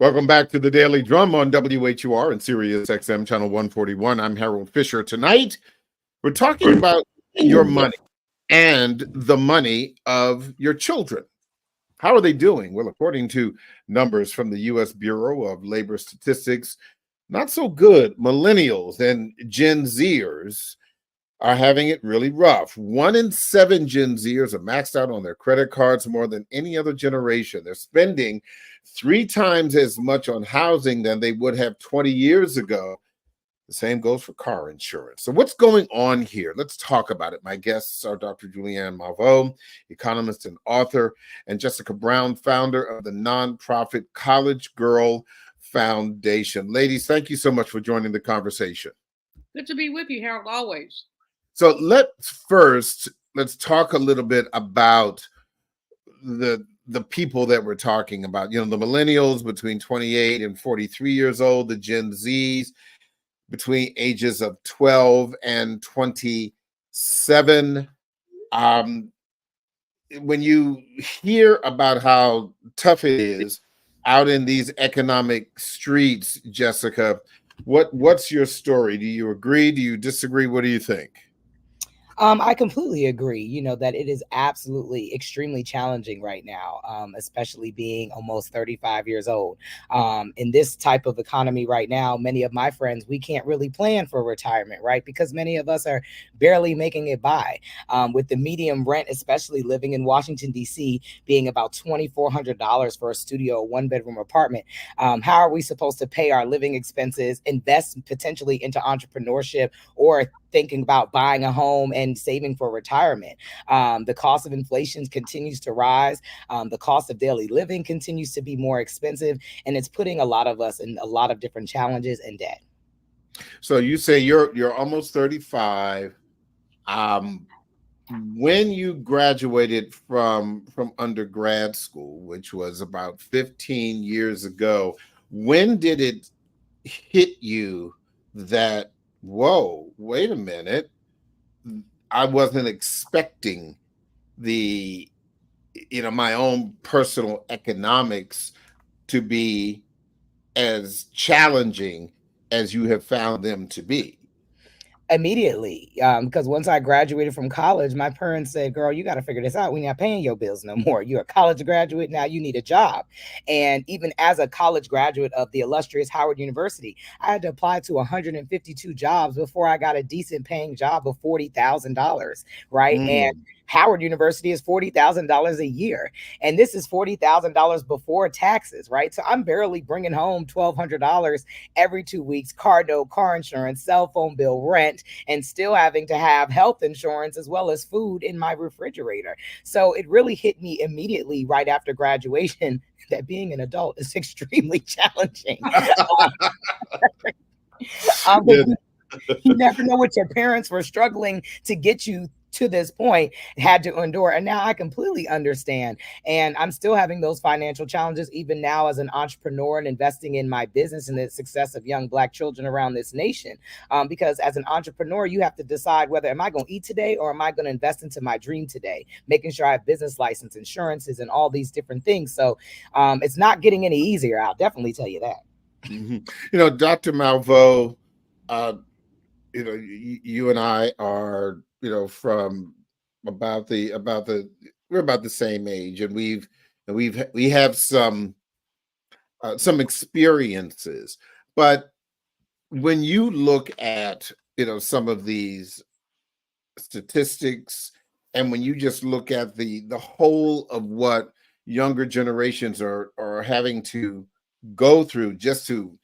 Welcome back to the Daily Drum on WHUR and Sirius XM Channel 141. I'm Harold Fisher. Tonight, we're talking about your money and the money of your children. How are they doing? Well, according to numbers from the U.S. Bureau of Labor Statistics, not so good. Millennials and Gen Zers are having it really rough. 1 in 7 Gen Zers are maxed out on their credit cards more than any other generation. They're spending 3 times as much on housing than they would have 20 years ago. The same goes for car insurance. So what's going on here? Let's talk about it. My guests are Dr. Julianne Malveaux, economist and author, and Jessica Brown, founder of the nonprofit College Girl Foundation. Ladies, thank you so much for joining the conversation. Good to be with you, Harold, always. So let's talk a little bit about the people that we're talking about. You know, the millennials between 28 and 43 years old, the Gen Zs between ages of 12 and 27. When you hear about how tough it is out in these economic streets, Jessica, what's your story? Do you agree? Do you disagree? What do you think? I completely agree, that it is absolutely extremely challenging right now, especially being almost 35 years old. In this type of economy right now, many of my friends, we can't really plan for retirement, right? Because many of us are barely making it by. With the median rent, especially living in Washington, D.C., being about $2,400 for a studio, 1-bedroom apartment. How are we supposed to pay our living expenses, invest potentially into entrepreneurship, or thinking about buying a home and saving for retirement? The cost of inflation continues to rise. The cost of daily living continues to be more expensive, and it's putting a lot of us in a lot of different challenges and debt. So you say you're almost 35. When you graduated from undergrad school, which was about 15 years ago, when did it hit you that, whoa, wait a minute, I wasn't expecting my own personal economics to be as challenging as you have found them to be? Immediately, because once I graduated from college, my parents said, girl, you got to figure this out. We're not paying your bills no more. You're a college graduate. Now you need a job. And even as a college graduate of the illustrious Howard University, I had to apply to 152 jobs before I got a decent paying job of $40,000, right? And Howard University is $40,000 a year. And this is $40,000 before taxes, right? So I'm barely bringing home $1,200 every 2 weeks, car note, car insurance, cell phone bill, rent, and still having to have health insurance as well as food in my refrigerator. So it really hit me immediately right after graduation that being an adult is extremely challenging. You never know what your parents were struggling to get you to this point, had to endure. And now I completely understand. And I'm still having those financial challenges even now as an entrepreneur and investing in my business and the success of young Black children around this nation. Because as an entrepreneur, you have to decide whether am I going to eat today or am I going to invest into my dream today, making sure I have business license, insurances, and all these different things. So it's not getting any easier. I'll definitely tell you that. Mm-hmm. Dr. Malveaux, you and I are, from we're about the same age, and we have some experiences. But when you look at, some of these statistics, and when you just look at the whole of what younger generations are having to go through just to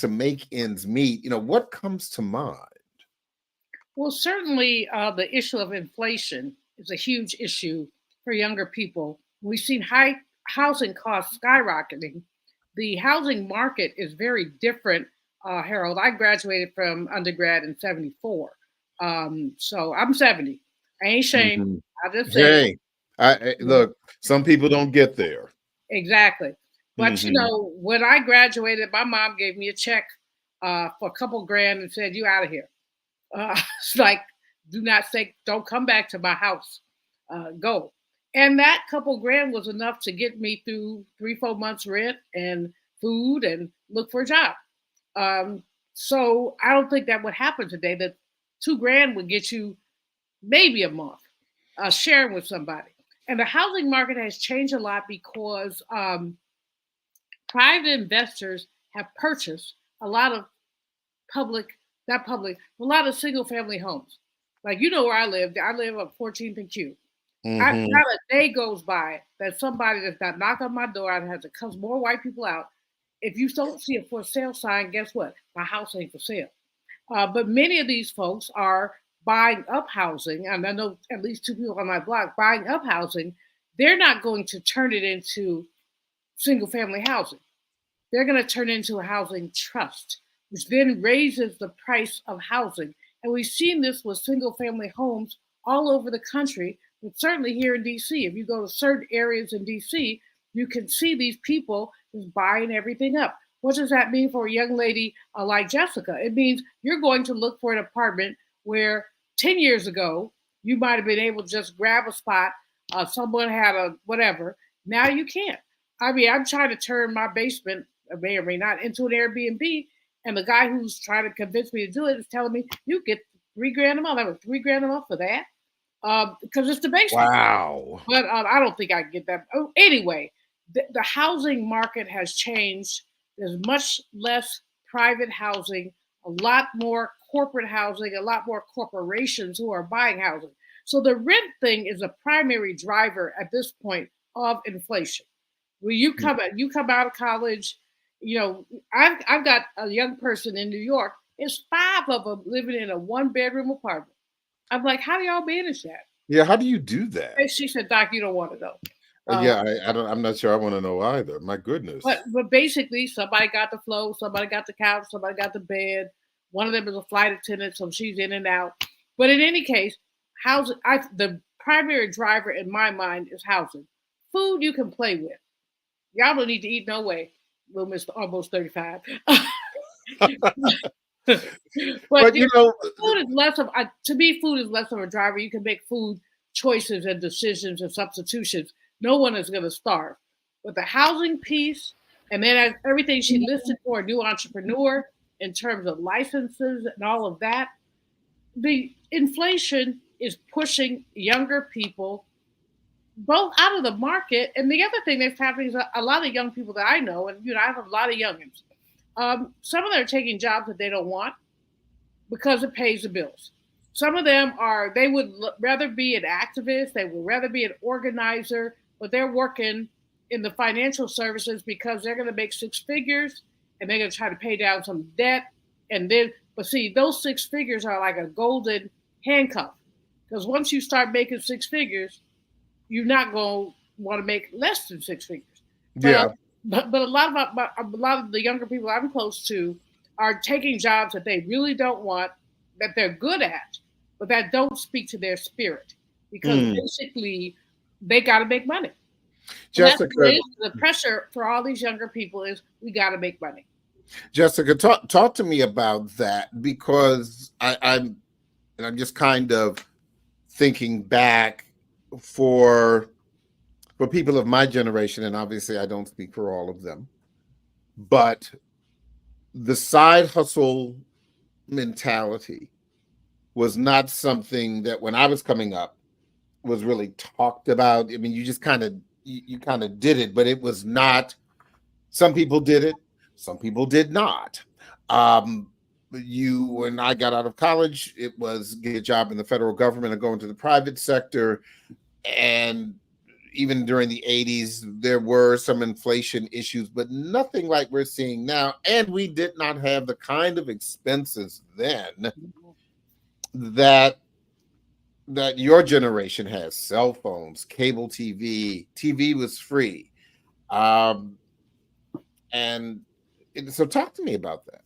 make ends meet, what comes to mind? Well, certainly the issue of inflation is a huge issue for younger people. We've seen high housing costs skyrocketing. The housing market is very different, Harold. I graduated from undergrad in 74. So I'm 70. I ain't ashamed. Mm-hmm. I just say, look, some people don't get there. Exactly. But, when I graduated, my mom gave me a check for a couple grand and said, you out of here. It's like, don't come back to my house, go. And that couple grand was enough to get me through 3-4 months rent and food and look for a job. So I don't think that would happen today. That $2,000 would get you maybe a month sharing with somebody. And the housing market has changed a lot because private investors have purchased a lot of a lot of single family homes. Like, you know where I live on 14th and Q. Not a day goes by that somebody that's not knock on my door and has to cuss more white people out. If you don't see a for sale sign, guess what? My house ain't for sale. But many of these folks are buying up housing, and I know at least 2 people on my block buying up housing. They're not going to turn it into single family housing. They're going to turn it into a housing trust, which then raises the price of housing. And we've seen this with single family homes all over the country, but certainly here in DC. If you go to certain areas in DC, you can see these people just buying everything up. What does that mean for a young lady like Jessica? It means you're going to look for an apartment where 10 years ago, you might have been able to just grab a spot. Someone had a whatever. Now you can't. I mean, I'm trying to turn my basement, may or may not, into an Airbnb. And the guy who's trying to convince me to do it is telling me, you get $3,000 a month. I have $3,000 a month for that. Because it's the basement. Wow. But I don't think I can get that. Oh, anyway, the housing market has changed. There's much less private housing, a lot more corporate housing, a lot more corporations who are buying housing. So the rent thing is a primary driver at this point of inflation. When you come out of college, I've got a young person in New York. It's 5 of them living in a 1-bedroom apartment. I'm like, how do y'all manage that? Yeah, how do you do that? And she said, Doc, you don't want to know. Yeah, I don't. I'm not sure I want to know either. My goodness. But basically, somebody got the floor, somebody got the couch, somebody got the bed. One of them is a flight attendant, so she's in and out. But in any case, housing. The primary driver in my mind is housing. Food you can play with. Y'all don't need to eat no way. Little Mr. Almost 35. but food is less of to me. Food is less of a driver. You can make food choices and decisions and substitutions. No one is going to starve. But the housing piece, and then everything she listed for a new entrepreneur in terms of licenses and all of that, the inflation is pushing younger people both out of the market. And the other thing that's happening is a lot of young people that I know, and I have a lot of youngins. Some of them are taking jobs that they don't want because it pays the bills. Some of them they would rather be an activist, they would rather be an organizer, but they're working in the financial services because they're going to make 6 figures and they're going to try to pay down some debt. But see, those 6 figures are like a golden handcuff, because once you start making 6 figures, you're not going to want to make less than 6 figures. Yeah. But a lot of the younger people I'm close to are taking jobs that they really don't want, that they're good at, but that don't speak to their spirit, because basically they got to make money. Jessica, the pressure for all these younger people is we got to make money. Jessica, talk to me about that, because I'm just kind of thinking back for people of my generation, and obviously I don't speak for all of them, but the side hustle mentality was not something that when I was coming up was really talked about. I mean, you just kind of did it, but it was not. Some people did it, some people did not. When I got out of college, it was get a job in the federal government or go into the private sector. And even during the 80s, there were some inflation issues, but nothing like we're seeing now. And we did not have the kind of expenses then that your generation has. Cell phones, cable TV was free. And so talk to me about that.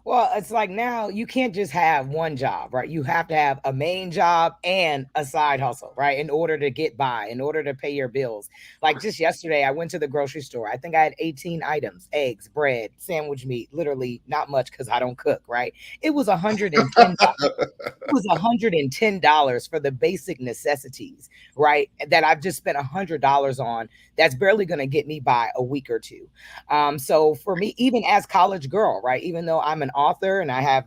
Well, it's like now you can't just have one job, right? You have to have a main job and a side hustle, right? In order to get by, in order to pay your bills. Like just yesterday, I went to the grocery store. I think I had 18 items, eggs, bread, sandwich meat, literally not much because I don't cook, right? It was $110. It was $110 for the basic necessities, right? That I've just spent $100 on. That's barely going to get me by a week or two. So for me, even as college girl, right? Even though I'm an author and I have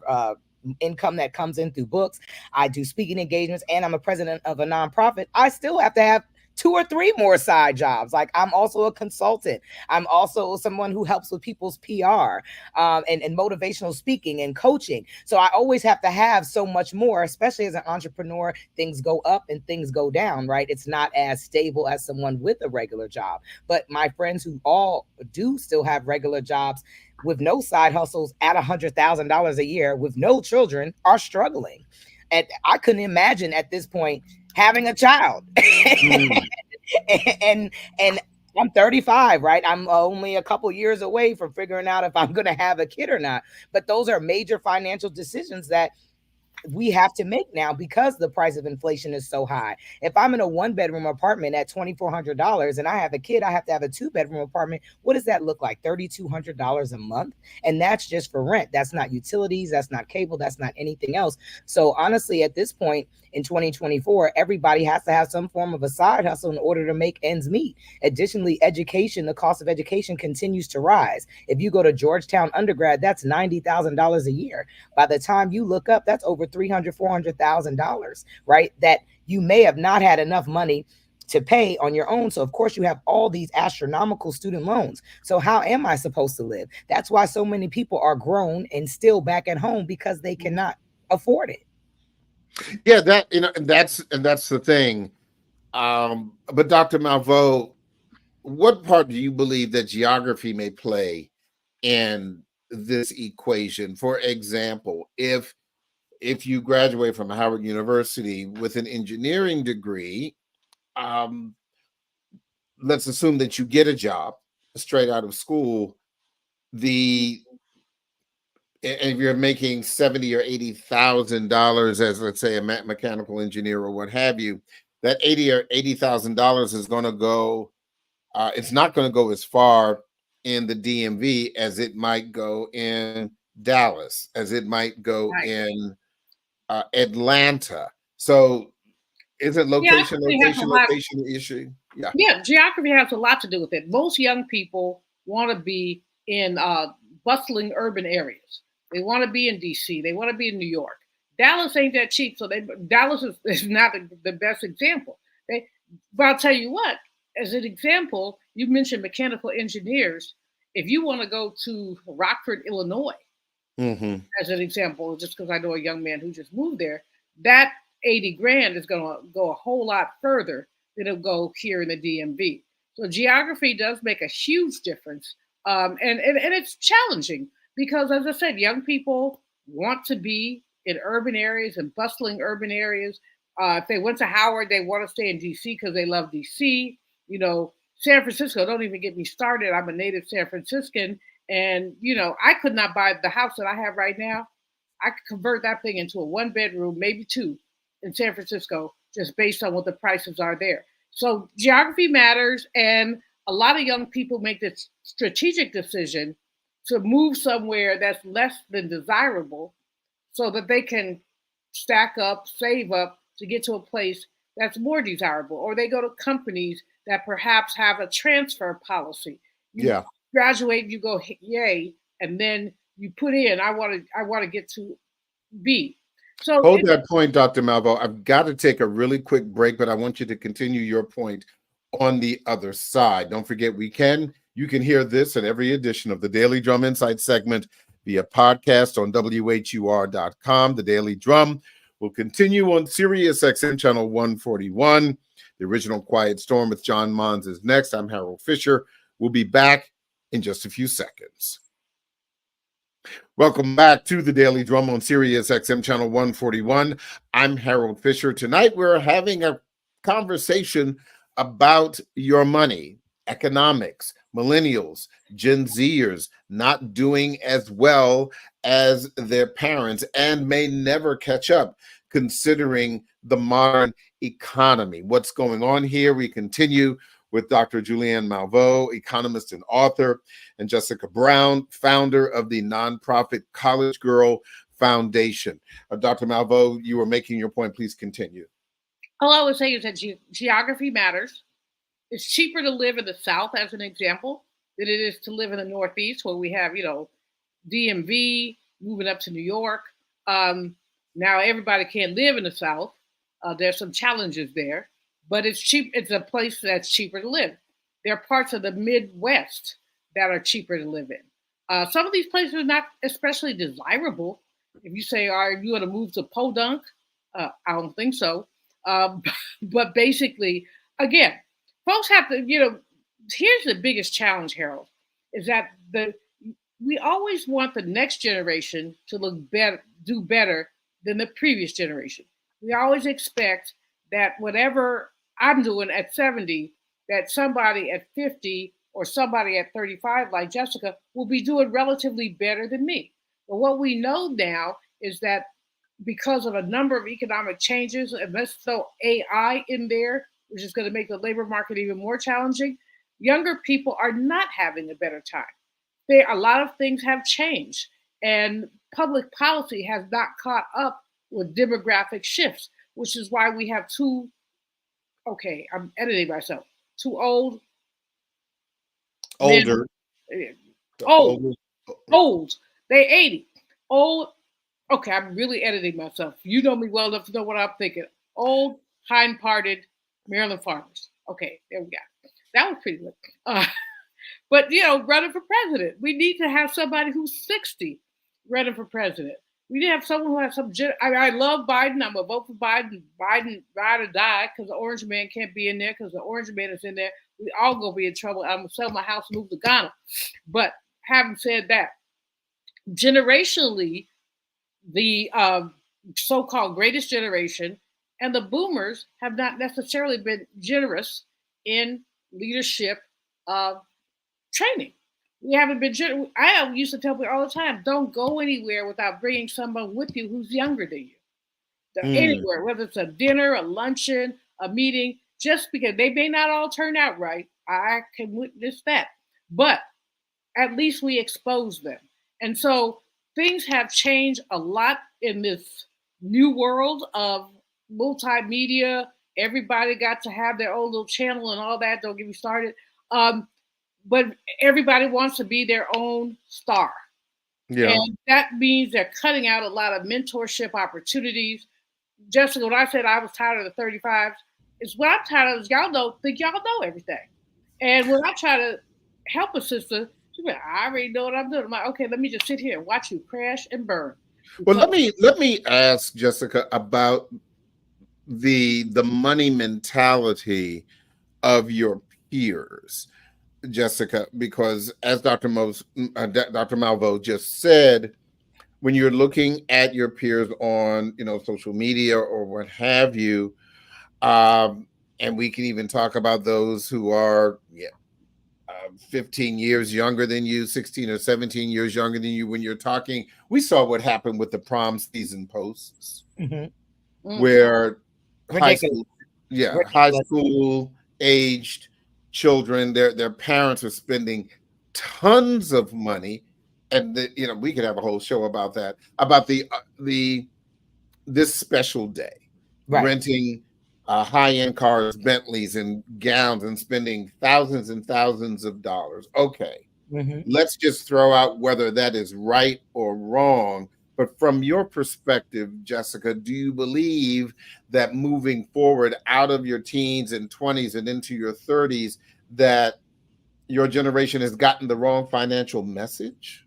income that comes in through books, I do speaking engagements, and I'm a president of a nonprofit. I still have to have 2 or 3 more side jobs. Like I'm also a consultant. I'm also someone who helps with people's PR and motivational speaking and coaching. So I always have to have so much more, especially as an entrepreneur. Things go up and things go down, right? It's not as stable as someone with a regular job. But my friends who all do still have regular jobs with no side hustles at $100,000 a year with no children are struggling. And I couldn't imagine at this point having a child. and I'm 35, right? I'm only a couple years away from figuring out if I'm going to have a kid or not. But those are major financial decisions that we have to make now because the price of inflation is so high. If I'm in a 1-bedroom apartment at $2,400 and I have a kid, I have to have a 2-bedroom apartment. What does that look like? $3,200 a month. And that's just for rent. That's not utilities. That's not cable. That's not anything else. So honestly, at this point in 2024, everybody has to have some form of a side hustle in order to make ends meet. Additionally, education, the cost of education continues to rise. If you go to Georgetown undergrad, that's $90,000 a year. By the time you look up, that's over $300,000, $400,000, right? That you may have not had enough money to pay on your own. So of course you have all these astronomical student loans. So how am I supposed to live? That's why so many people are grown and still back at home because they cannot afford it. Yeah, that's the thing. But Dr. Malveaux, what part do you believe that geography may play in this equation? For example, if you graduate from Howard University with an engineering degree, let's assume that you get a job straight out of school. And if you're making $70,000 or $80,000 as, let's say, a mechanical engineer or what have you, that $80,000 is going to go. It's not going to go as far in the DMV as it might go in Dallas, as it might go in Atlanta. So, is it location issue? Yeah, geography has a lot to do with it. Most young people want to be in bustling urban areas. They want to be in DC. They want to be in New York. Dallas ain't that cheap, so Dallas is not the best example. But I'll tell you what, as an example, you mentioned mechanical engineers. If you want to go to Rockford, Illinois, as an example, just because I know a young man who just moved there, that 80 grand is going to go a whole lot further than it'll go here in the DMV. So geography does make a huge difference. And it's challenging because, as I said, young people want to be in urban areas and bustling urban areas. If they went to Howard, they want to stay in DC because they love DC. You know, San Francisco, don't even get me started. I'm a native San Franciscan. And, you know, I could not buy the house that I have right now. I could convert that thing into a 1-bedroom, maybe 2 in San Francisco, just based on what the prices are there. So geography matters. And a lot of young people make this strategic decision to move somewhere that's less than desirable so that they can stack up, save up to get to a place that's more desirable. Or they go to companies that perhaps have a transfer policy. You graduate, you go, yay, and then you put in, I want to get to B. So hold that point, Dr. Malveaux. I've got to take a really quick break, but I want you to continue your point on the other side. Don't forget, you can hear this in every edition of the Daily Drum Insight segment via podcast on WHUR.com. The Daily Drum will continue on Sirius XM channel 141. The original Quiet Storm with John Mons is next. I'm Harold Fisher. We'll be back in just a few seconds. Welcome back to the Daily Drum on Sirius XM channel 141. I'm Harold Fisher. Tonight we're having a conversation about your money, economics, millennials, Gen Zers not doing as well as their parents and may never catch up considering the modern economy. What's going on here? We continue with Dr. Julianne Malveaux, economist and author, and Jessica Brown, founder of the nonprofit College Girl Foundation. Dr. Malveaux, you were making your point. Please continue. All I would say is that geography matters. It's cheaper to live in the South, as an example, than it is to live in the Northeast, where we have, DMV, moving up to New York. Now everybody can't live in the South. There's some challenges there, but it's cheap. It's a place that's cheaper to live. There are parts of the Midwest that are cheaper to live in. Some of these places are not especially desirable. If you say, are you going to move to Podunk? I don't think so. But basically, again, folks have to, here's the biggest challenge, Harold, is that we always want the next generation to look better, do better than the previous generation. We always expect that whatever I'm doing at 70, that somebody at 50 or somebody at 35, like Jessica, will be doing relatively better than me. But what we know now is that because of a number of economic changes, and let's throw AI in there, which is going to make the labor market even more challenging, younger people are not having a better time. A lot of things have changed, and public policy has not caught up with demographic shifts, which is why we have two older, old, they 80, old. Okay, I'm really editing myself. You know me well enough to know what I'm thinking. Old, hind-parted Maryland farmers. Okay, there we go. That was pretty good. But, running for president, we need to have somebody who's 60 running for president. We need to have someone who has some. I love Biden. I'm going to vote for Biden. Biden, ride or die, because the orange man can't be in there, because the orange man is in there. We all going to be in trouble. I'm going to sell my house and move to Ghana. But having said that, generationally, the so-called greatest generation and the boomers have not necessarily been generous in leadership training. We haven't been generous. I used to tell people all the time, don't go anywhere without bringing someone with you who's younger than you. Anywhere, whether it's a dinner, a luncheon, a meeting, just because they may not all turn out right. I can witness that. But at least we expose them. And so things have changed a lot in this new world of multimedia. Everybody got to have their own little channel and all that. Don't get me started. But everybody wants to be their own star. Yeah. And that means they're cutting out a lot of mentorship opportunities. Jessica, when I said I was tired of the 35s, it's what I'm tired of is y'all think y'all know everything. And when I try to help a sister, I already know what I'm doing. I'm like, okay, let me just sit here and watch you crash and burn. Well, let me ask Jessica about the money mentality of your peers, Jessica, because as Dr. Malveaux just said, when you're looking at your peers on social media or what have you, and we can even talk about those who are 15 years younger than you, 16 or 17 years younger than you. When you're talking, we saw what happened with the prom season posts, where high school aged children, their parents are spending tons of money, and we could have a whole show about that, about this special day, renting high-end cars, Bentleys, and gowns, and spending thousands and thousands of dollars. Okay, let's just throw out whether that is right or wrong. But from your perspective, Jessica, do you believe that moving forward out of your teens and 20s and into your 30s, that your generation has gotten the wrong financial message?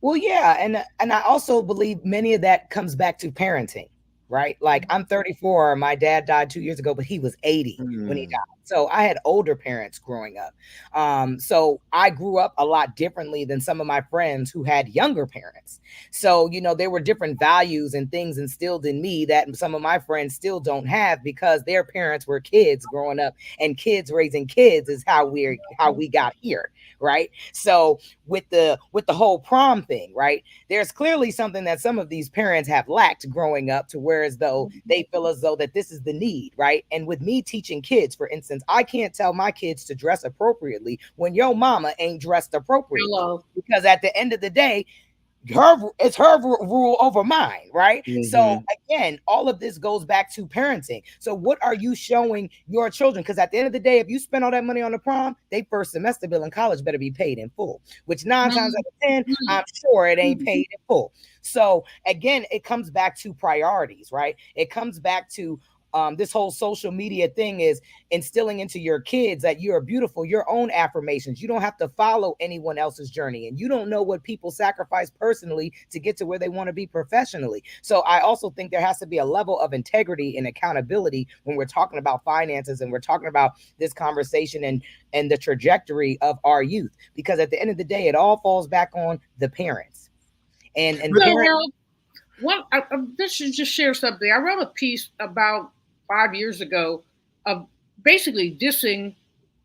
Well, yeah, and I also believe many of that comes back to parenting. Right? Like, I'm 34. My dad died 2 years ago, but he was 80 when he died. So I had older parents growing up. So I grew up a lot differently than some of my friends who had younger parents. So, there were different values and things instilled in me that some of my friends still don't have because their parents were kids growing up, and kids raising kids is how we got here, right? So with the whole prom thing, right? There's clearly something that some of these parents have lacked growing up, to where as though they feel as though that this is the need, right? And with me teaching kids, for instance, I can't tell my kids to dress appropriately when your mama ain't dressed appropriately. Hello. Because at the end of the day, it's her rule over mine, right? So again, all of this goes back to parenting. So what are you showing your children? Because at the end of the day, if you spend all that money on the prom, they first semester bill in college better be paid in full, which 9 times out of 10, I'm sure it ain't paid in full. So again, it comes back to priorities, right? It comes back to this whole social media thing is instilling into your kids that you're beautiful, your own affirmations. You don't have to follow anyone else's journey, and you don't know what people sacrifice personally to get to where they want to be professionally. So I also think there has to be a level of integrity and accountability when we're talking about finances and we're talking about this conversation and the trajectory of our youth, because at the end of the day, it all falls back on the parents. And Harold, this should just share something. I wrote a piece about 5 years ago of basically dissing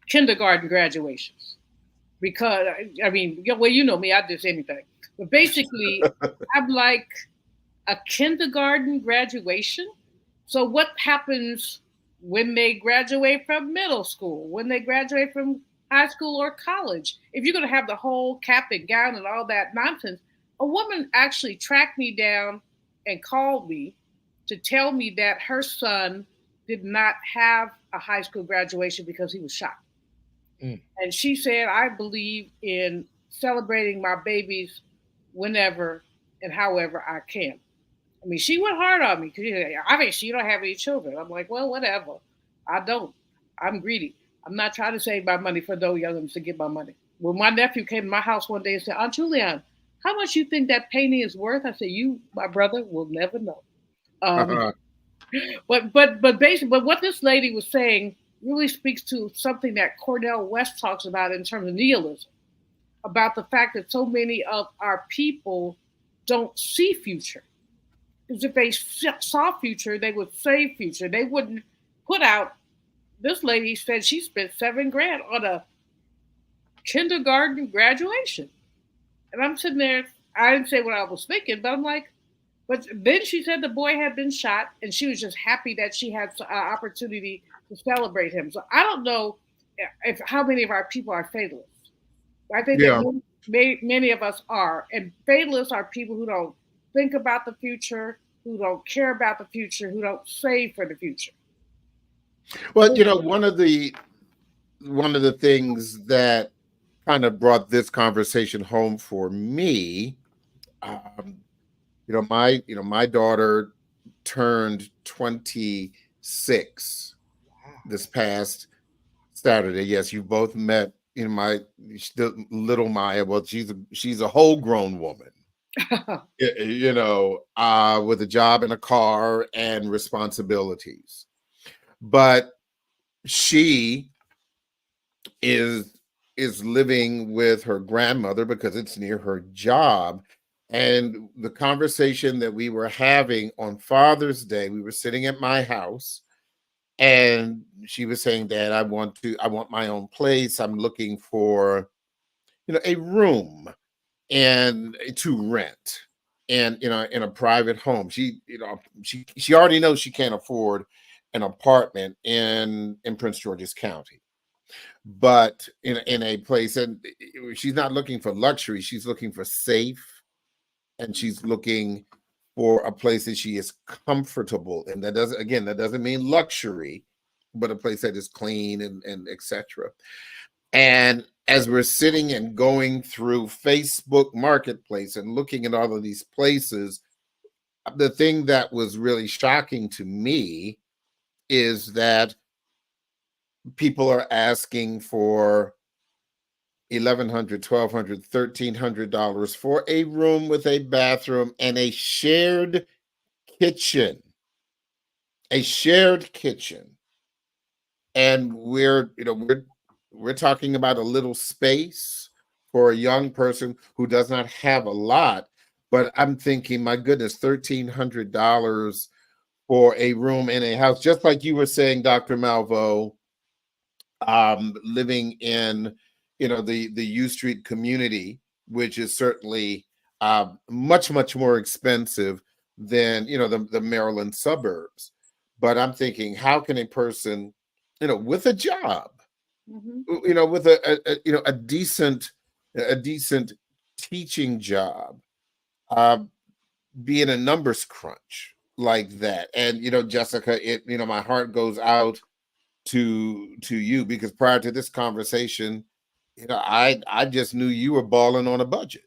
kindergarten graduations, because I mean, well, you know me, I diss anything, but basically, I'm like, a kindergarten graduation. So what happens when they graduate from middle school, when they graduate from high school or college? If you're going to have the whole cap and gown and all that nonsense, a woman actually tracked me down and called me to tell me that her son did not have a high school graduation because he was shot. And she said, I believe in celebrating my babies whenever and however I can. I mean, she went hard on me because I mean, she don't have any children. I'm like, well, whatever. I don't. I'm greedy. I'm not trying to save my money for those youngins to get my money. When my nephew came to my house one day and said, Aunt Julianne, how much you think that painting is worth? I said, you, my brother, will never know. But basically, but what this lady was saying really speaks to something that Cornel West talks about in terms of nihilism, about the fact that so many of our people don't see future. Because if they saw future, they would save future. They wouldn't put out. This lady said she spent $7,000 on a kindergarten graduation, and I'm sitting there. I didn't say what I was thinking, but I'm like, but then she said the boy had been shot, and she was just happy that she had an opportunity to celebrate him. So I don't know if how many of our people are fatalists. I think that many of us are, and fatalists are people who don't think about the future, who don't care about the future, who don't save for the future. Well, one of the things that kind of brought this conversation home for me, my daughter turned 26 this past Saturday. Yes, you both met my little Maya. Well, she's a whole grown woman. With a job and a car and responsibilities. But she is living with her grandmother because it's near her job. And the conversation that we were having on Father's Day, we were sitting at my house, and she was saying, Dad, I want my own place. I'm looking for, a room and to rent, and in a private home. She already knows she can't afford an apartment in Prince George's County, but in a place, and she's not looking for luxury. She's looking for safe, and she's looking for a place that she is comfortable. And that doesn't mean luxury, but a place that is clean and etc. And as we're sitting and going through Facebook Marketplace and looking at all of these places, the thing that was really shocking to me is that people are asking for $1,100, $1,200, $1,300 for a room with a bathroom and a shared kitchen. A shared kitchen. and we're talking about a little space for a young person who does not have a lot. But I'm thinking, my goodness, $1,300 for a room in a house, just like you were saying, Dr. Malvo, living in the U Street community, which is certainly much more expensive than the Maryland suburbs. But I'm thinking, how can a person with a job, with a decent teaching job, be in a numbers crunch like that? And Jessica, my heart goes out to you, because prior to this conversation, I just knew you were balling on a budget.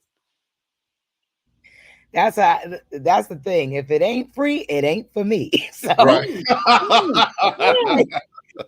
That's the thing. If it ain't free, it ain't for me. So Right.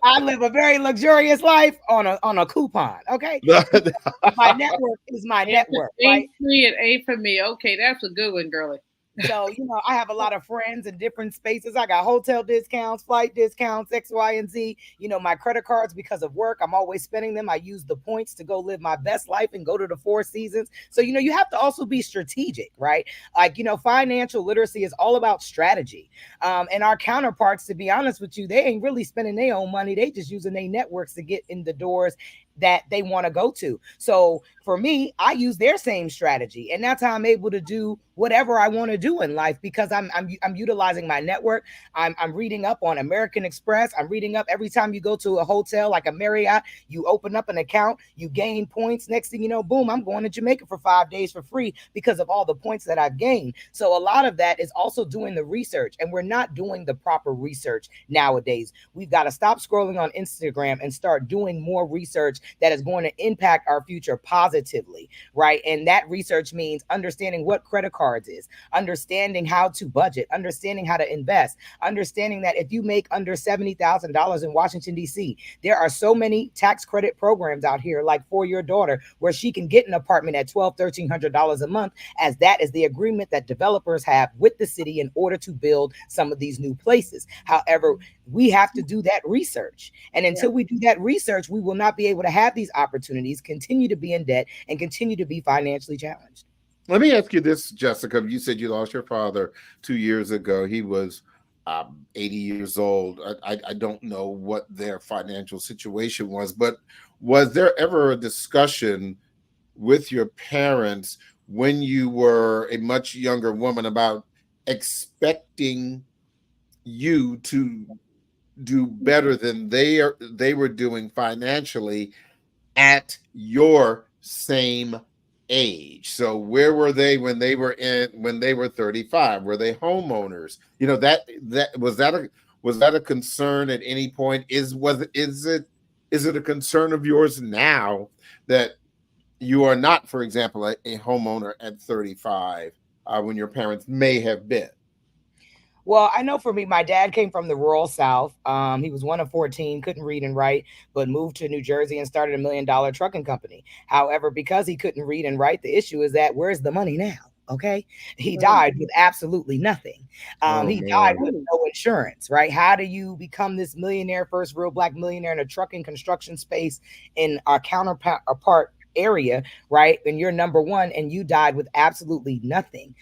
I live a very luxurious life on a coupon. Okay. My network is my network. Ain't free, it ain't for me. Okay, that's a good one, girlie. So, I have a lot of friends in different spaces. I got hotel discounts, flight discounts, X, Y, and Z. My credit cards, because of work, I'm always spending them. I use the points to go live my best life and go to the Four Seasons. So, you have to also be strategic, right? Like, financial literacy is all about strategy. And our counterparts, to be honest with you, they ain't really spending their own money. They just using their networks to get in the doors that they want to go to. So for me, I use their same strategy, and that's how I'm able to do whatever I want to do in life, because I'm utilizing my network. I'm reading up on American Express. I'm reading up every time you go to a hotel like a Marriott, you open up an account, you gain points. Next thing you know, boom, I'm going to Jamaica for 5 days for free because of all the points that I've gained. So a lot of that is also doing the research, and we're not doing the proper research nowadays. We've got to stop scrolling on Instagram and start doing more research that is going to impact our future positively, right? And that research means understanding what credit cards is, understanding how to budget, understanding how to invest, understanding that if you make under $70,000 in Washington, D.C., there are so many tax credit programs out here, like for your daughter, where she can get an apartment at $1,200, $1,300 a month, as that is the agreement that developers have with the city in order to build some of these new places. However, we have to do that research. And until we do that research, we will not be able to have these opportunities, continue to be in debt, and continue to be financially challenged. Let me ask you this, Jessica. You said you lost your father 2 years ago. He was 80 years old. I don't know what their financial situation was, but was there ever a discussion with your parents when you were a much younger woman about expecting you to do better than they were doing financially at your same age? So where were they when they were 35? Were they homeowners? Was that a concern at any point? Is it a concern of yours now that you are not, for example, a homeowner at 35 when your parents may have been? Well, I know for me, my dad came from the rural South. He was one of 14, couldn't read and write, but moved to New Jersey and started $1 million trucking company. However, because he couldn't read and write, the issue is that where's the money now? Okay. He died with absolutely nothing. He died with no insurance, right? How do you become this millionaire, first real Black millionaire in a trucking construction space in our counterpart area, right? And you're number one and you died with absolutely nothing.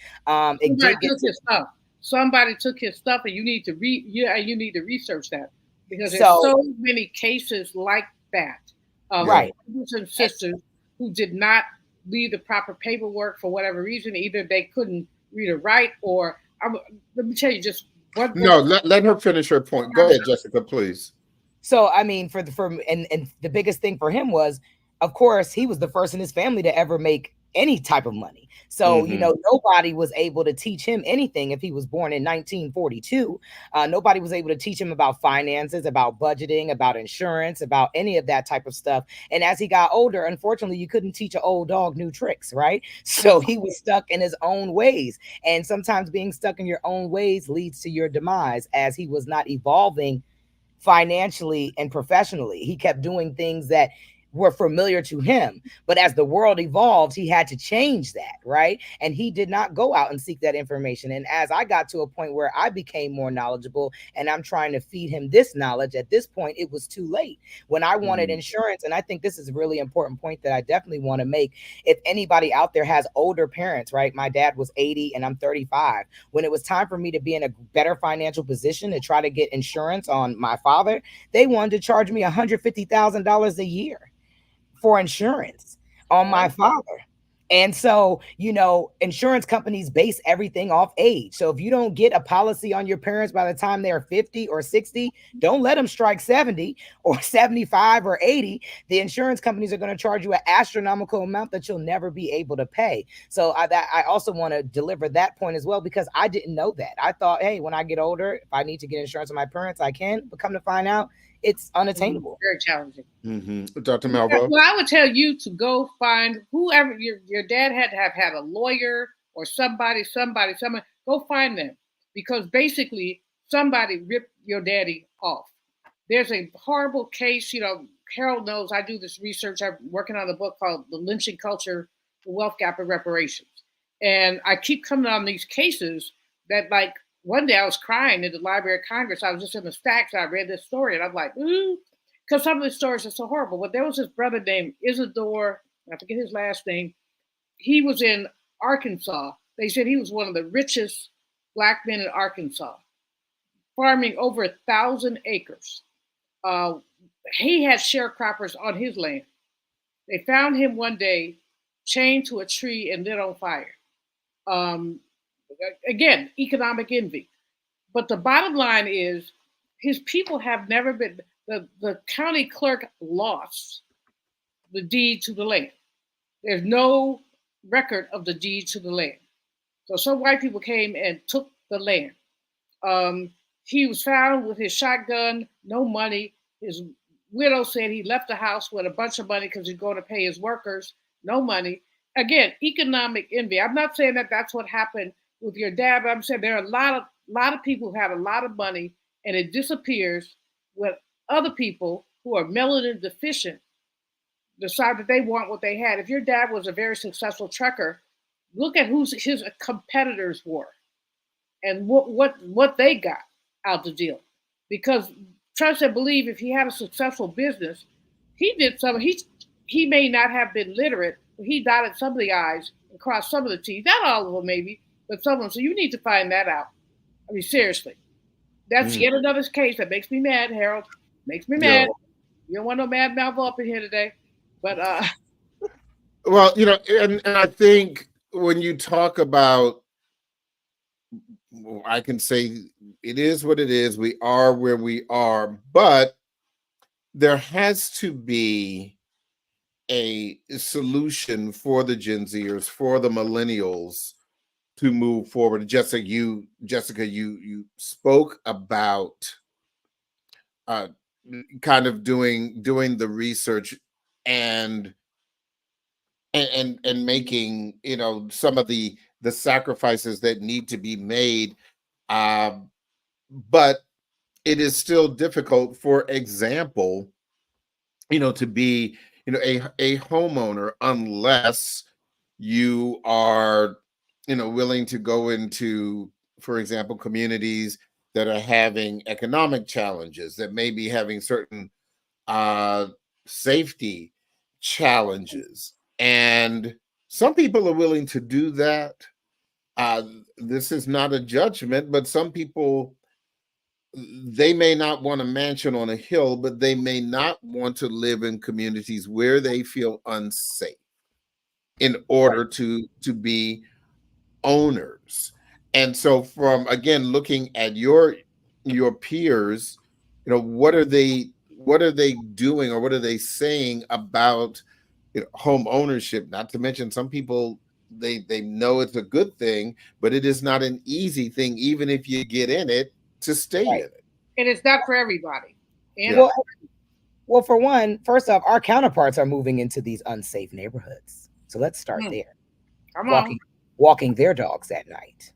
Somebody took his stuff, and you need to research that, because there's so many cases like that of brothers and sisters who did not leave the proper paperwork for whatever reason. Either they couldn't read or write, or let me tell you just what. No, let her finish her point. Go ahead, Jessica, please. So I mean, and the biggest thing for him was, of course, he was the first in his family to ever make any type of money. So, nobody was able to teach him anything if he was born in 1942. Nobody was able to teach him about finances, about budgeting, about insurance, about any of that type of stuff. And as he got older, unfortunately, you couldn't teach an old dog new tricks, right? So he was stuck in his own ways. And sometimes being stuck in your own ways leads to your demise, as he was not evolving financially and professionally. He kept doing things that were familiar to him. But as the world evolved, he had to change that, right? And he did not go out and seek that information. And as I got to a point where I became more knowledgeable and I'm trying to feed him this knowledge, at this point, it was too late. When I wanted insurance, and I think this is a really important point that I definitely want to make. If anybody out there has older parents, right? My dad was 80 and I'm 35. When it was time for me to be in a better financial position to try to get insurance on my father, they wanted to charge me $150,000 a year for insurance on my father. And so, you know, insurance companies base everything off age. So if you don't get a policy on your parents by the time they're 50 or 60, don't let them strike 70 or 75 or 80. The insurance companies are going to charge you an astronomical amount that you'll never be able to pay. So I also want to deliver that point as well, because I didn't know that. I thought, hey, when I get older, if I need to get insurance on my parents, I can. But come to find out, it's unattainable. Very challenging. Dr. Malvo? Well, I would tell you to go find whoever your dad had to have had a lawyer or somebody. Go find them, because basically somebody ripped your daddy off. There's a horrible case. You know, Harold knows I do this research. I'm working on a book called The Lynching Culture, The Wealth Gap and Reparations. And I keep coming on these cases that, like, one day I was crying in the Library of Congress. I was just in the stacks. I read this story and I'm like, because some of the stories are so horrible. But there was this brother named Isidore, I forget his last name. He was in Arkansas. They said he was one of the richest Black men in Arkansas, farming over 1,000 acres. He had sharecroppers on his land. They found him one day chained to a tree and lit on fire. Again, economic envy. But the bottom line is his people have never been, the county clerk lost the deed to the land. There's no record of the deed to the land. So some white people came and took the land. He was found with his shotgun, no money. His widow said he left the house with a bunch of money because he's going to pay his workers, no money. Again, economic envy. I'm not saying that that's what happened with your dad, but I'm saying there are a lot of people who have a lot of money and it disappears when other people who are melanin deficient decide that they want what they had. If your dad was a very successful trucker, look at who his competitors were and what they got out the deal. Because trust and believe, if he had a successful business, he did some. He may not have been literate, but he dotted some of the I's and crossed some of the T's. Not all of them, maybe, but some of them. So you need to find that out. I mean, seriously. That's yet another case that makes me mad, Harold. Makes me mad. You don't want no mad Malvo up in here today. But well, you know, and I think when you talk about, I can say it is what it is. We are where we are, but there has to be a solution for the Gen Zers, for the millennials to move forward. Jessica, you spoke about kind of doing the research and making, you know, some of the sacrifices that need to be made, but it is still difficult, for example, you know, to be, you know, a homeowner unless you are, you know, willing to go into, for example, communities that are having economic challenges, that may be having certain safety challenges. And some people are willing to do that. This is not a judgment, but some people, they may not want a mansion on a hill, but they may not want to live in communities where they feel unsafe in order to be owners. And so from, again, looking at your peers, you know, what are they doing, or what are they saying about, you know, home ownership? Not to mention, some people, they know it's a good thing, but it is not an easy thing, even if you get in it, to stay in it. And it's not for everybody. Well, for one, first off, our counterparts are moving into these unsafe neighborhoods. So let's start there. Walking their dogs at night.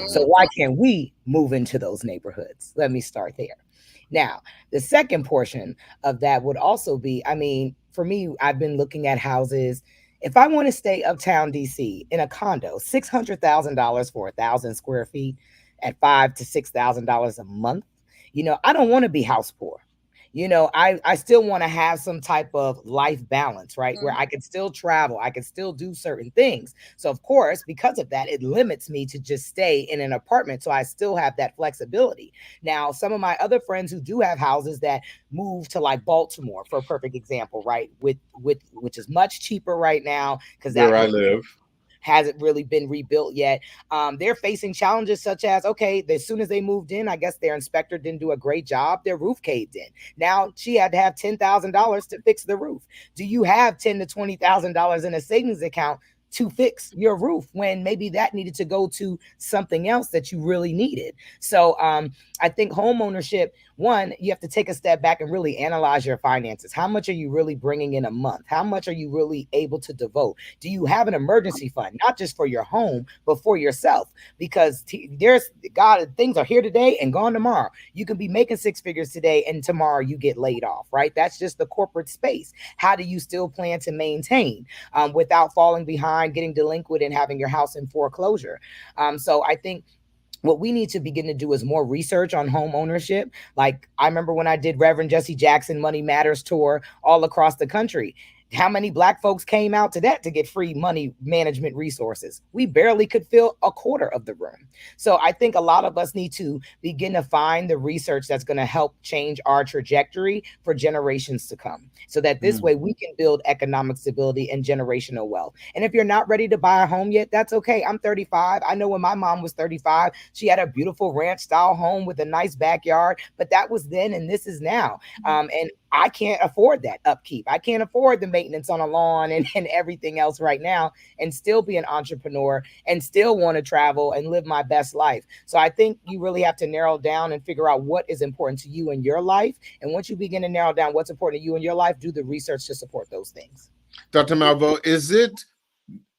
So why can't we move into those neighborhoods? Let me start there. Now, the second portion of that would also be, I mean, for me, I've been looking at houses. If I want to stay uptown DC in a condo, $600,000 for 1,000 square feet at $5,000 to $6,000 a month, I don't want to be house poor. I still want to have some type of life balance, right? Where I can still travel, I can still do certain things. So of course, because of that, it limits me to just stay in an apartment. So I still have that flexibility. Now, some of my other friends who do have houses that move to like Baltimore, for a perfect example, right? With which is much cheaper right now because Where that I live. hasn't really been rebuilt yet. They're facing challenges such as, okay, as soon as they moved in, I guess their inspector didn't do a great job. Their roof caved in. Now she had to have $10,000 to fix the roof. Do you have $10,000 to $20,000 in a savings account to fix your roof when maybe that needed to go to something else that you really needed? So I think home ownership, one, you have to take a step back and really analyze your finances. How much are you really bringing in a month? How much are you really able to devote? Do you have an emergency fund, not just for your home, but for yourself? Because there's things are here today and gone tomorrow. You can be making six figures today and tomorrow you get laid off, right? That's just the corporate space. How do you still plan to maintain without falling behind, getting delinquent, and having your house in foreclosure? So I think what we need to begin to do is more research on home ownership. Like I remember when I did Reverend Jesse Jackson Money Matters tour all across the country. How many Black folks came out to that to get free money management resources? We barely could fill a quarter of the room. So I think a lot of us need to begin to find the research that's going to help change our trajectory for generations to come, so that this way we can build economic stability and generational wealth. And if you're not ready to buy a home yet, that's okay. I'm 35. I know when my mom was 35, she had a beautiful ranch style home with a nice backyard, but that was then and this is now. And I can't afford that upkeep. I can't afford the maintenance on a lawn and everything else right now, and still be an entrepreneur and still want to travel and live my best life. So I think you really have to narrow down and figure out what is important to you in your life. And once you begin to narrow down what's important to you in your life, do the research to support those things. Dr. Malveaux, is it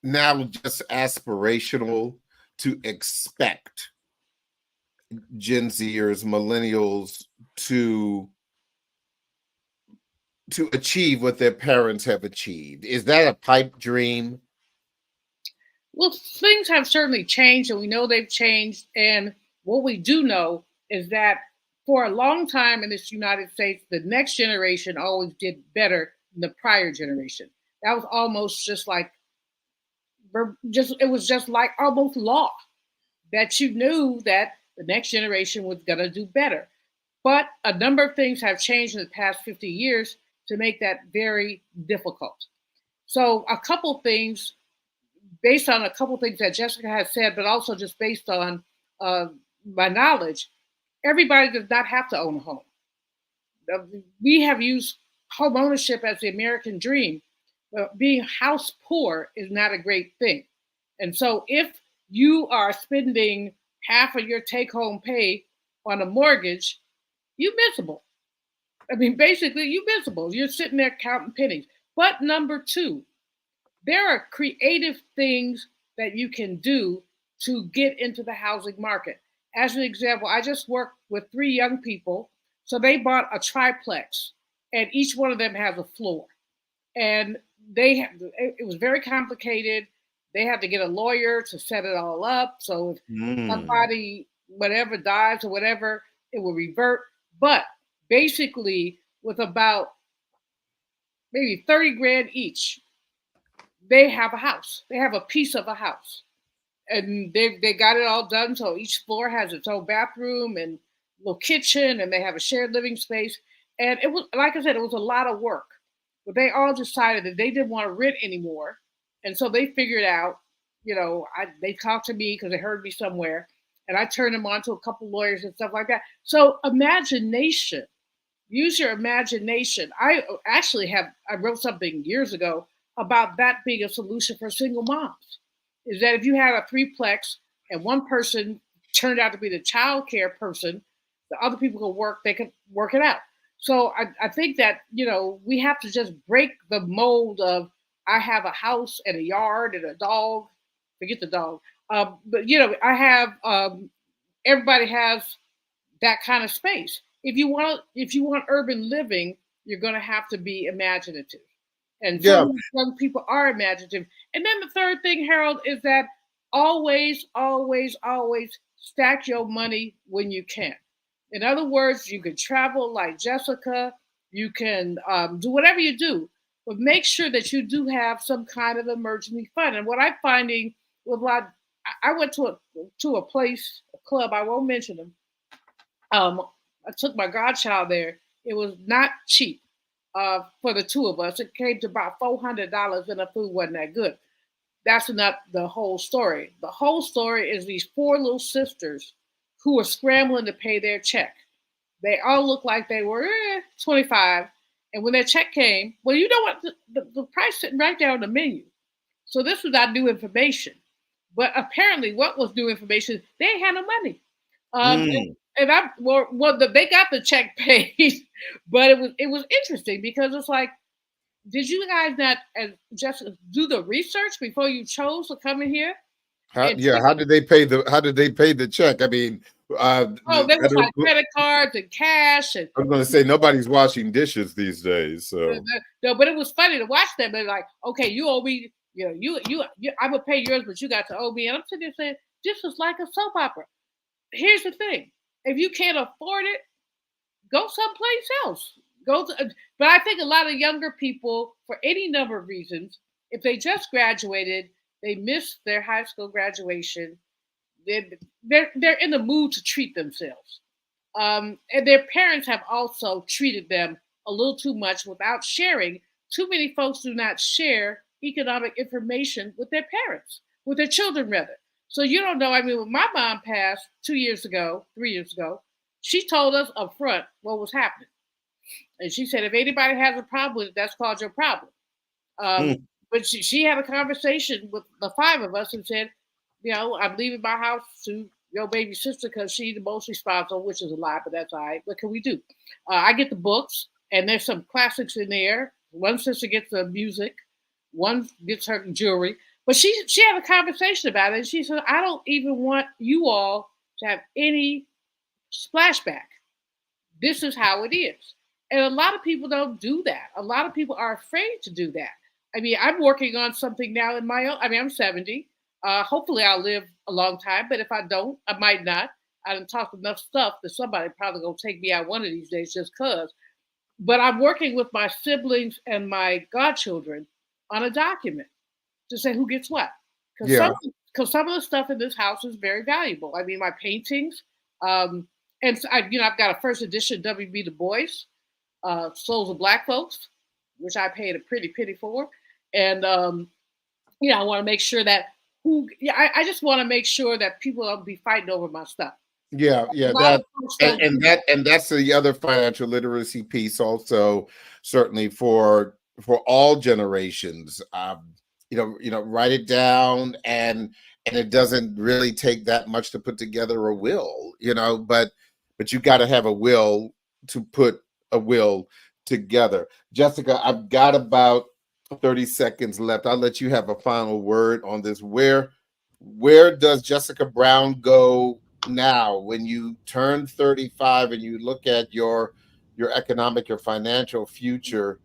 now just aspirational to expect Gen Zers, millennials to achieve what their parents have achieved? Is that a pipe dream? Well, things have certainly changed, and we know they've changed. And what we do know is that for a long time in this United States, the next generation always did better than the prior generation. That was almost just like, it was just like almost law that you knew that the next generation was going to do better. But a number of things have changed in the past 50 years to make that very difficult. So a couple things, based on a couple things that Jessica has said, but also just based on my knowledge, everybody does not have to own a home. We have used home ownership as the American dream, but being house poor is not a great thing. And so if you are spending half of your take-home pay on a mortgage, you're miserable. I mean, basically, you're miserable. You're sitting there counting pennies. But number two, there are creative things that you can do to get into the housing market. As an example, I just worked with 3 young people. So they bought a triplex, and each one of them has a floor. And it was very complicated. They had to get a lawyer to set it all up. So if somebody, whatever, dies or whatever, it will revert. But basically, with about maybe 30 grand each, they have a house. They have a piece of a house. And they got it all done. So each floor has its own bathroom and little kitchen, and they have a shared living space. And it was, like I said, it was a lot of work. But they all decided that they didn't want to rent anymore. And so they figured out, they talked to me because they heard me somewhere. And I turned them on to a couple lawyers and stuff like that. So imagination, use your imagination. I wrote something years ago about that being a solution for single moms. Is that if you had a 3-plex and one person turned out to be the child care person, the other people could work, they could work it out. So I think that, we have to just break the mold of, I have a house and a yard and a dog, forget the dog. But I have, everybody has that kind of space. If you want urban living, you're going to have to be imaginative. And Yeah. some young people are imaginative. And then the third thing, Harold, is that always, always, always stack your money when you can. In other words, you can travel like Jessica, you can do whatever you do, but make sure that you do have some kind of emergency fund. And what I'm finding with a lot, I went to a place, a club, I won't mention them. I took my godchild there. It was not cheap for the two of us. It came to about $400, and the food wasn't that good. That's not the whole story. The whole story is these four little sisters who were scrambling to pay their check. They all looked like they were 25. And when their check came, well, you know what? The price sitting right there on the menu. So this was not new information. But apparently, what was new information? They ain't had no money. And they got the check paid, but it was interesting because it's like, did you guys not just do the research before you chose to come in here? How did they pay the check? I mean, there was like credit cards and cash. And I was going to say nobody's washing dishes these days. So no, but it was funny to watch them. They're like, okay, you owe me. You I'm gonna pay yours, but you got to owe me. And I'm sitting there saying, this is like a soap opera. Here's the thing: if you can't afford it, go someplace else. But I think a lot of younger people, for any number of reasons, if they just graduated, they missed their high school graduation. They're in the mood to treat themselves, and their parents have also treated them a little too much without sharing. Too many folks do not share economic information with their parents, with their children rather. So you don't know. I mean, when my mom passed 3 years ago, she told us up front what was happening. And she said, if anybody has a problem with it, that's called your problem. But she had a conversation with the five of us and said, I'm leaving my house to your baby sister because she's the most responsible, which is a lie, but that's all right. What can we do? I get the books, and there's some classics in there. One sister gets the music. One gets her jewelry. But she had a conversation about it, and she said, I don't even want you all to have any splashback. This is how it is. And a lot of people don't do that. A lot of people are afraid to do that. I mean, I'm working on something now in my own. I mean, I'm 70. Hopefully I'll live a long time, but if I don't, I might not. I done talked enough stuff that somebody probably gonna take me out one of these days just cause. But I'm working with my siblings and my godchildren on a document to say who gets what. Because some of the stuff in this house is very valuable. I mean, my paintings, and so I've got a first edition W.B. Du Bois, Souls of Black Folks, which I paid a pretty penny for. And, I want to make sure that I just want to make sure that people don't be fighting over my stuff. Yeah. And that's the other financial literacy piece also, certainly for all generations. Write it down, and it doesn't really take that much to put together a will, but you got to have a will to put a will together. Jessica, I've got about 30 seconds left. I'll let you have a final word on this. Where does Jessica Brown go now when you turn 35 and you look at your economic, your financial future?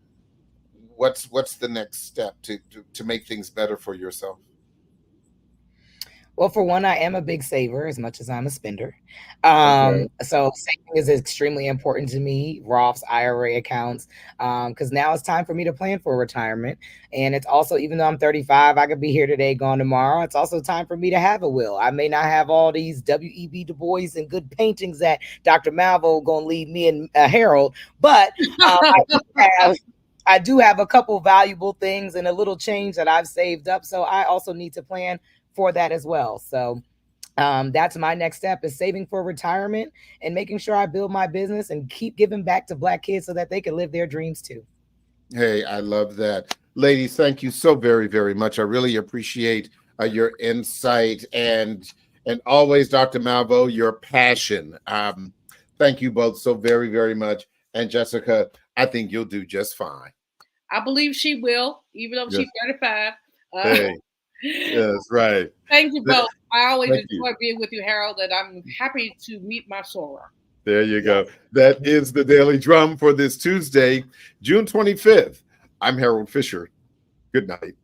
What's the next step to make things better for yourself? Well, for one, I am a big saver as much as I'm a spender. So saving is extremely important to me, Roths, IRA accounts, because now it's time for me to plan for retirement. And it's also, even though I'm 35, I could be here today, gone tomorrow. It's also time for me to have a will. I may not have all these W.E.B. Du Bois and good paintings that Dr. Malvo going to leave me and Harold, but I do have a couple valuable things and a little change that I've saved up. So I also need to plan for that as well. So that's my next step, is saving for retirement and making sure I build my business and keep giving back to Black kids so that they can live their dreams too. Hey, I love that. Ladies, thank you so very, very much. I really appreciate your insight and always, Dr. Malvo, your passion. Thank you both so very, very much. And Jessica, I think you'll do just fine. I believe she will, even though she's 35. Hey. Yes, right. Thank you both. I always enjoy being with you, Harold, and I'm happy to meet my soror. There you go. That is the Daily Drum for this Tuesday, June 25th, I'm Harold Fisher. Good night.